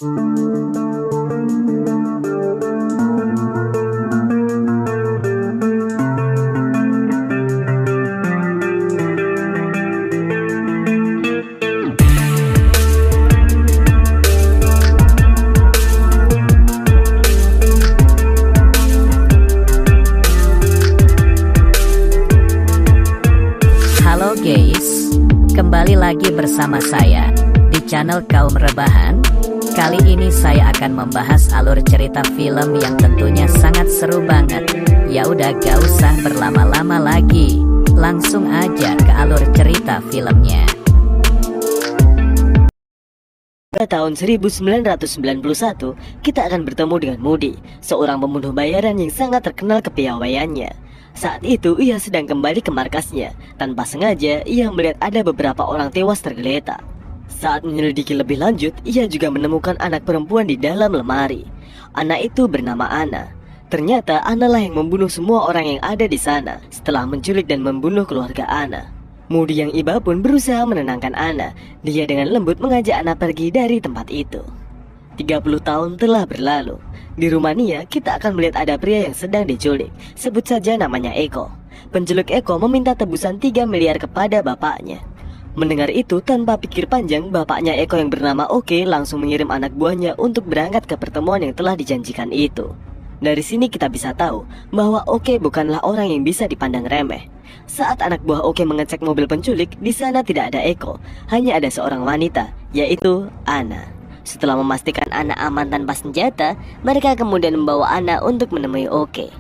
Halo guys, kembali lagi bersama saya di channel Kaum Rebahan. Kali ini saya akan membahas alur cerita film yang tentunya sangat seru banget. Ya udah gak usah berlama-lama lagi, langsung aja ke alur cerita filmnya. Pada tahun 1991, kita akan bertemu dengan Moody, seorang pembunuh bayaran yang sangat terkenal kepiawaiannya. Saat itu ia sedang kembali ke markasnya. Tanpa sengaja ia melihat ada beberapa orang tewas tergeletak. Saat menyelidiki lebih lanjut, ia juga menemukan anak perempuan di dalam lemari. Anak itu bernama Anna. Ternyata Anna lah yang membunuh semua orang yang ada di sana setelah menculik dan membunuh keluarga Anna. Moody yang iba pun berusaha menenangkan Anna. Dia dengan lembut mengajak Anna pergi dari tempat itu. 30 tahun telah berlalu. Di Rumania, kita akan melihat ada pria yang sedang diculik. Sebut saja namanya Eko. Penculik Eko meminta tebusan 3 miliar kepada bapaknya. Mendengar itu, tanpa pikir panjang, bapaknya Eko yang bernama Oke langsung mengirim anak buahnya untuk berangkat ke pertemuan yang telah dijanjikan itu. Dari sini kita bisa tahu bahwa Oke bukanlah orang yang bisa dipandang remeh. Saat anak buah Oke mengecek mobil penculik, di sana tidak ada Eko, hanya ada seorang wanita, yaitu Anna. Setelah memastikan Anna aman tanpa senjata, mereka kemudian membawa Anna untuk menemui Oke.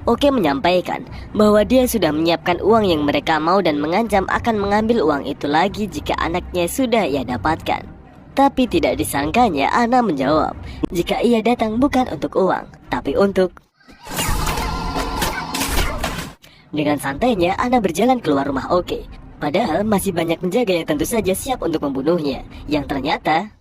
Oke menyampaikan bahwa dia sudah menyiapkan uang yang mereka mau dan mengancam akan mengambil uang itu lagi jika anaknya sudah ia dapatkan. Tapi tidak disangkanya Anna menjawab jika ia datang bukan untuk uang, tapi untuk... Dengan santainya Anna berjalan keluar rumah Oke. Padahal masih banyak penjaga yang tentu saja siap untuk membunuhnya. Yang ternyata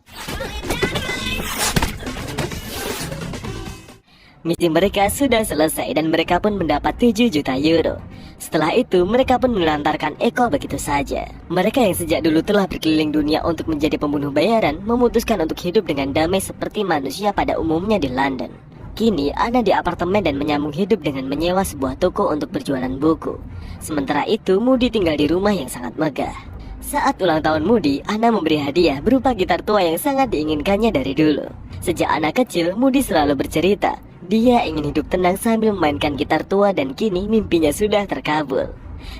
misi mereka sudah selesai dan mereka pun mendapat 7 juta euro. Setelah itu mereka pun melantarkan Eko begitu saja. Mereka yang sejak dulu telah berkeliling dunia untuk menjadi pembunuh bayaran memutuskan untuk hidup dengan damai seperti manusia pada umumnya di London. Kini Anna di apartemen dan menyambung hidup dengan menyewa sebuah toko untuk berjualan buku. Sementara itu Moody tinggal di rumah yang sangat megah. Saat ulang tahun Moody, Anna memberi hadiah berupa gitar tua yang sangat diinginkannya dari dulu. Sejak anak kecil, Moody selalu bercerita dia ingin hidup tenang sambil memainkan gitar tua dan kini mimpinya sudah terkabul.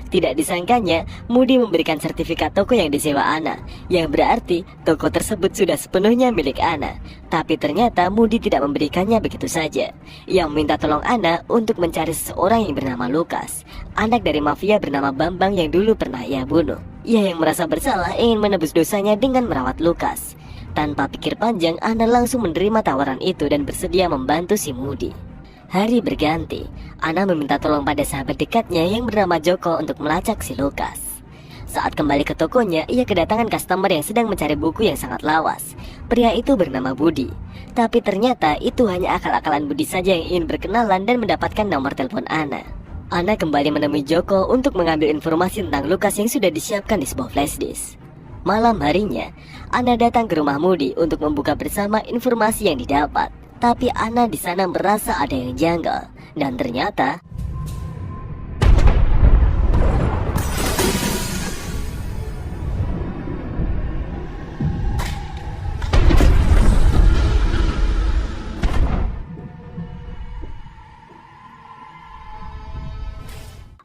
Tidak disangkanya, Moody memberikan sertifikat toko yang disewa Anna, yang berarti toko tersebut sudah sepenuhnya milik Anna. Tapi ternyata Moody tidak memberikannya begitu saja. Ia meminta tolong Anna untuk mencari seseorang yang bernama Lukas, anak dari mafia bernama Bambang yang dulu pernah ia bunuh. Ia yang merasa bersalah ingin menebus dosanya dengan merawat Lukas. Tanpa pikir panjang, Anna langsung menerima tawaran itu dan bersedia membantu si Moody. Hari berganti, Anna meminta tolong pada sahabat dekatnya yang bernama Joko untuk melacak si Lukas. Saat kembali ke tokonya, ia kedatangan customer yang sedang mencari buku yang sangat lawas. Pria itu bernama Budi. Tapi ternyata itu hanya akal-akalan Budi saja yang ingin berkenalan dan mendapatkan nomor telepon Anna. Anna kembali menemui Joko untuk mengambil informasi tentang Lukas yang sudah disiapkan di sebuah flashdisk. Malam harinya, Anna datang ke rumah Moody untuk membuka bersama informasi yang didapat. Tapi Anna di sana merasa ada yang janggal, dan ternyata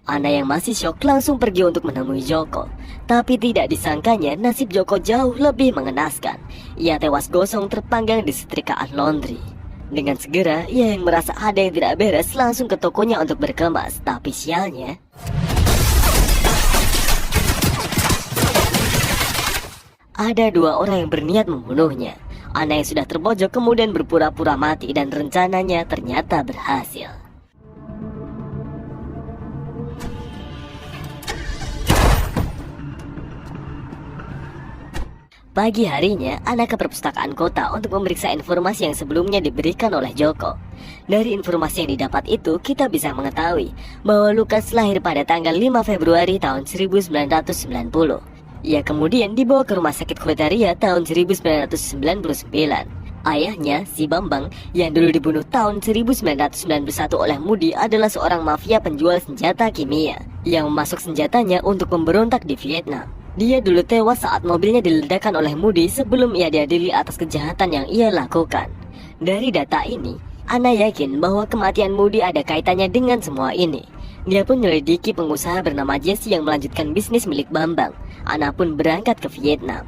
Anna yang masih syok langsung pergi untuk menemui Joko. Tapi tidak disangkanya nasib Joko jauh lebih mengenaskan. Ia tewas gosong terpanggang di setrikaan laundry. Dengan segera, ia yang merasa ada yang tidak beres langsung ke tokonya untuk berkemas. Tapi sialnya, ada 2 orang yang berniat membunuhnya. Anna yang sudah terbojok kemudian berpura-pura mati dan rencananya ternyata berhasil. Pagi harinya, Anna ke perpustakaan kota untuk memeriksa informasi yang sebelumnya diberikan oleh Joko. Dari informasi yang didapat itu, kita bisa mengetahui bahwa Lukas lahir pada tanggal 5 Februari tahun 1990. Ia kemudian dibawa ke rumah sakit Khwedaria tahun 1999. Ayahnya, si Bambang, yang dulu dibunuh tahun 1991 oleh Moody adalah seorang mafia penjual senjata kimia yang memasuk senjatanya untuk memberontak di Vietnam. Dia dulu tewas saat mobilnya diledakkan oleh Moody sebelum ia diadili atas kejahatan yang ia lakukan. Dari data ini, Ana yakin bahwa kematian Moody ada kaitannya dengan semua ini. Dia pun menyelidiki pengusaha bernama Jesse yang melanjutkan bisnis milik Bambang. Ana pun berangkat ke Vietnam.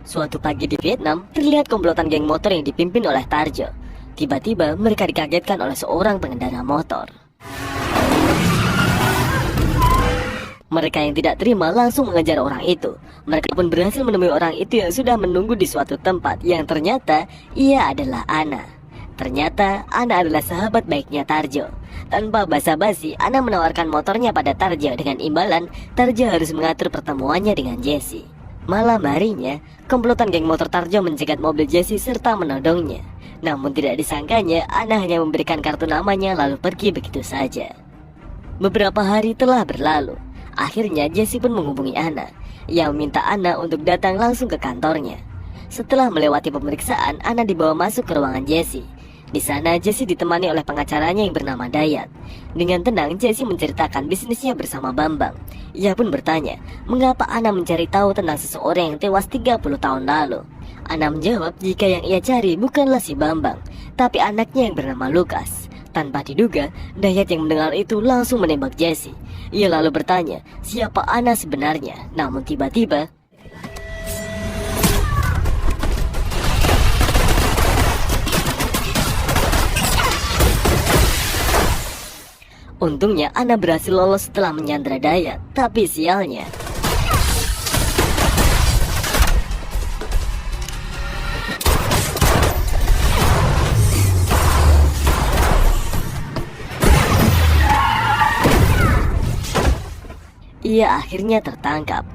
Suatu pagi di Vietnam, terlihat komplotan geng motor yang dipimpin oleh Tarjo. Tiba-tiba mereka dikagetkan oleh seorang pengendara motor. Mereka yang tidak terima langsung mengejar orang itu. Mereka pun berhasil menemui orang itu yang sudah menunggu di suatu tempat, yang ternyata ia adalah Ana. Ternyata Ana adalah sahabat baiknya Tarjo. Tanpa basa-basi, Ana menawarkan motornya pada Tarjo dengan imbalan Tarjo harus mengatur pertemuannya dengan Jesse. Malam harinya, komplotan geng motor Tarjo mencegat mobil Jesse serta menodongnya. Namun tidak disangkanya, Ana hanya memberikan kartu namanya lalu pergi begitu saja. Beberapa hari telah berlalu. Akhirnya Jesse pun menghubungi Ana. Ia meminta Ana untuk datang langsung ke kantornya. Setelah melewati pemeriksaan, Ana dibawa masuk ke ruangan Jesse. Di sana Jesse ditemani oleh pengacaranya yang bernama Dayat. Dengan tenang Jesse menceritakan bisnisnya bersama Bambang. Ia pun bertanya, mengapa Ana mencari tahu tentang seseorang yang tewas 30 tahun lalu. Ana menjawab jika yang ia cari bukanlah si Bambang, tapi anaknya yang bernama Lukas. Tanpa diduga, Dayat yang mendengar itu langsung menembak Jesse. Ia lalu bertanya, siapa Ana sebenarnya? Namun tiba-tiba untungnya Ana berhasil lolos setelah menyandra Dayat. Tapi sialnya, ia akhirnya tertangkap.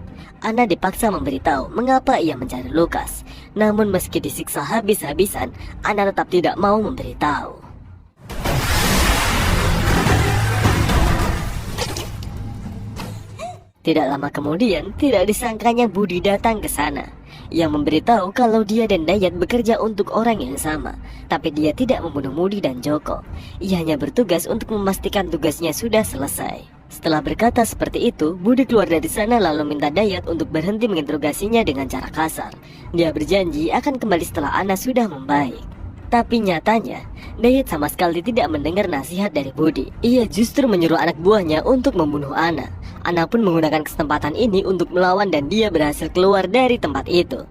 Ana dipaksa memberitahu mengapa ia mencari Lukas. Namun meski disiksa habis-habisan, Ana tetap tidak mau memberitahu. Tidak lama kemudian, tidak disangkanya Budi datang ke sana. Ia memberitahu kalau dia dan Dayat bekerja untuk orang yang sama, tapi dia tidak membunuh Moody dan Joko. Ia hanya bertugas untuk memastikan tugasnya sudah selesai. Setelah berkata seperti itu, Budi keluar dari sana lalu minta Dayat untuk berhenti menginterogasinya dengan cara kasar. Dia berjanji akan kembali setelah Ana sudah membaik. Tapi nyatanya, Dayat sama sekali tidak mendengar nasihat dari Budi. Ia justru menyuruh anak buahnya untuk membunuh Ana. Ana pun menggunakan kesempatan ini untuk melawan dan dia berhasil keluar dari tempat itu.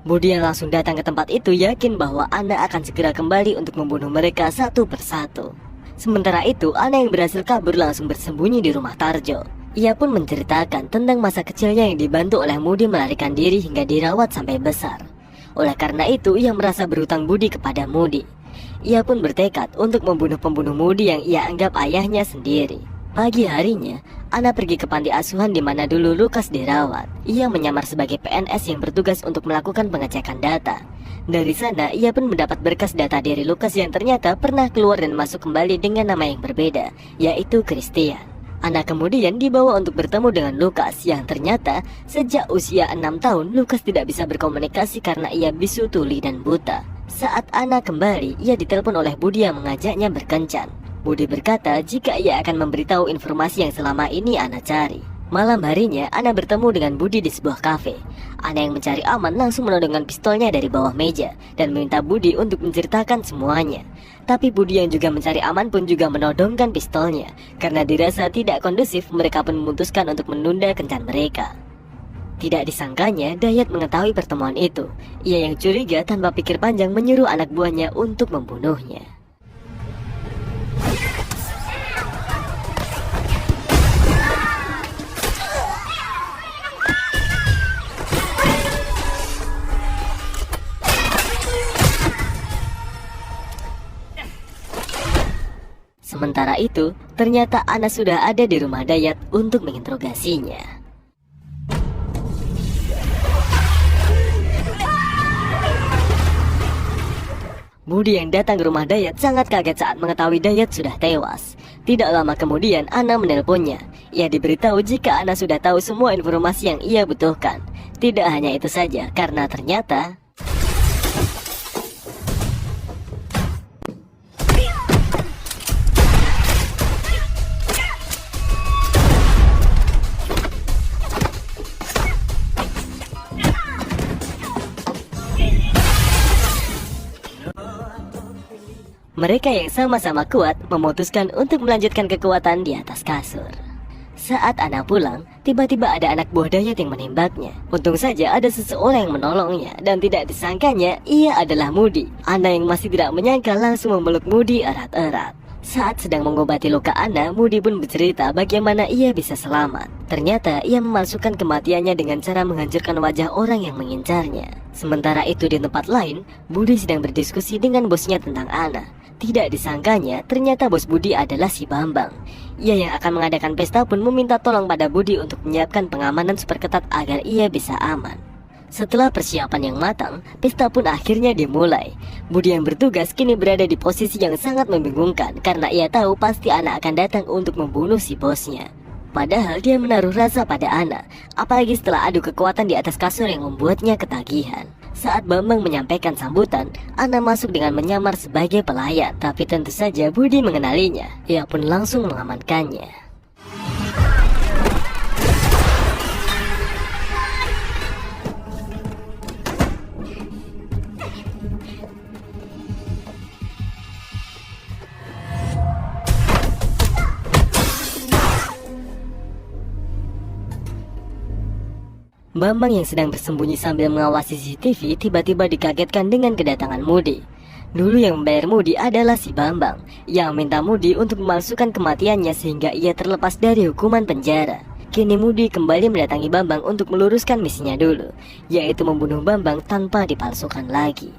Budi yang langsung datang ke tempat itu yakin bahwa Ana akan segera kembali untuk membunuh mereka satu persatu. Sementara itu, Ana yang berhasil kabur langsung bersembunyi di rumah Tarjo. Ia pun menceritakan tentang masa kecilnya yang dibantu oleh Moody melarikan diri hingga dirawat sampai besar. Oleh karena itu, ia merasa berhutang budi kepada Moody. Ia pun bertekad untuk membunuh pembunuh Moody yang ia anggap ayahnya sendiri. Pagi harinya, Ana pergi ke panti asuhan di mana dulu Lukas dirawat. Ia menyamar sebagai PNS yang bertugas untuk melakukan pengecekan data. Dari sana, ia pun mendapat berkas data diri Lukas yang ternyata pernah keluar dan masuk kembali dengan nama yang berbeda, yaitu Christian. Ana kemudian dibawa untuk bertemu dengan Lukas yang ternyata sejak usia 6 tahun Lukas tidak bisa berkomunikasi karena ia bisu tuli dan buta. Saat Ana kembali, ia ditelepon oleh Budi yang mengajaknya berkencan. Budi berkata jika ia akan memberitahu informasi yang selama ini Ana cari. Malam harinya, Ana bertemu dengan Budi di sebuah kafe. Ana yang mencari aman langsung menodongkan pistolnya dari bawah meja dan meminta Budi untuk menceritakan semuanya. Tapi Budi yang juga mencari aman pun juga menodongkan pistolnya. Karena dirasa tidak kondusif, mereka pun memutuskan untuk menunda kencan mereka. Tidak disangkanya, Dayat mengetahui pertemuan itu. Ia yang curiga tanpa pikir panjang menyuruh anak buahnya untuk membunuhnya. Sementara itu, ternyata Ana sudah ada di rumah Dayat untuk menginterogasinya. Budi yang datang ke rumah Dayat sangat kaget saat mengetahui Dayat sudah tewas. Tidak lama kemudian, Ana menelponnya. Ia diberitahu jika Ana sudah tahu semua informasi yang ia butuhkan. Tidak hanya itu saja, karena ternyata Mereka yang sama-sama kuat memutuskan untuk melanjutkan kekuatan di atas kasur. Saat Ana pulang, tiba-tiba ada anak buah Dayat yang menembaknya. Untung saja ada seseorang yang menolongnya, dan tidak disangkanya ia adalah Moody. Ana yang masih tidak menyangka langsung memeluk Moody erat-erat. Saat sedang mengobati luka Ana, Moody pun bercerita bagaimana ia bisa selamat. Ternyata ia memalsukan kematiannya dengan cara menghancurkan wajah orang yang mengincarnya. Sementara itu di tempat lain, Budi sedang berdiskusi dengan bosnya tentang Ana. Tidak disangkanya, ternyata bos Budi adalah si Bambang. Ia yang akan mengadakan pesta pun meminta tolong pada Budi untuk menyiapkan pengamanan super ketat agar ia bisa aman. Setelah persiapan yang matang, pesta pun akhirnya dimulai. Budi yang bertugas kini berada di posisi yang sangat membingungkan karena ia tahu pasti Ana akan datang untuk membunuh si bosnya. Padahal dia menaruh rasa pada Ana, apalagi setelah adu kekuatan di atas kasur yang membuatnya ketagihan. Saat Bambang menyampaikan sambutan, Ana masuk dengan menyamar sebagai pelayan, tapi tentu saja Budi mengenalinya. Ia pun langsung mengamankannya. Bambang yang sedang bersembunyi sambil mengawasi CCTV tiba-tiba dikagetkan dengan kedatangan Moody. Dulu yang membayar Moody adalah si Bambang, yang minta Moody untuk memalsukan kematiannya sehingga ia terlepas dari hukuman penjara. Kini Moody kembali mendatangi Bambang untuk meluruskan misinya dulu, yaitu membunuh Bambang tanpa dipalsukan lagi.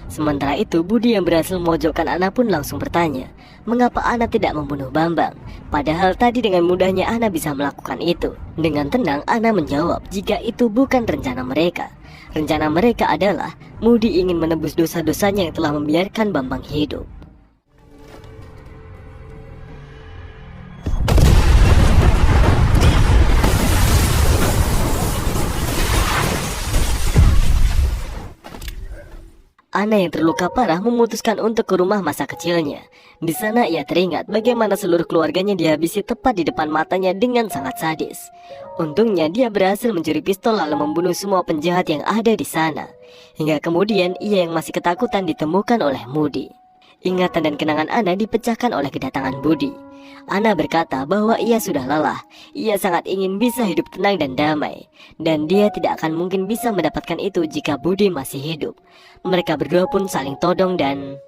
Sementara itu, Budi yang berhasil memojokkan Ana pun langsung bertanya, mengapa Ana tidak membunuh Bambang? Padahal tadi dengan mudahnya Ana bisa melakukan itu. Dengan tenang, Ana menjawab jika itu bukan rencana mereka. Rencana mereka adalah Budi ingin menebus dosa-dosanya yang telah membiarkan Bambang hidup. Ana yang terluka parah memutuskan untuk ke rumah masa kecilnya. Di sana ia teringat bagaimana seluruh keluarganya dihabisi tepat di depan matanya dengan sangat sadis. Untungnya dia berhasil mencuri pistol lalu membunuh semua penjahat yang ada di sana. Hingga kemudian ia yang masih ketakutan ditemukan oleh Moody. Ingatan dan kenangan Ana dipecahkan oleh kedatangan Budi. Ana berkata bahwa ia sudah lelah. Ia sangat ingin bisa hidup tenang dan damai. Dan dia tidak akan mungkin bisa mendapatkan itu jika Budi masih hidup. Mereka berdua pun saling todong dan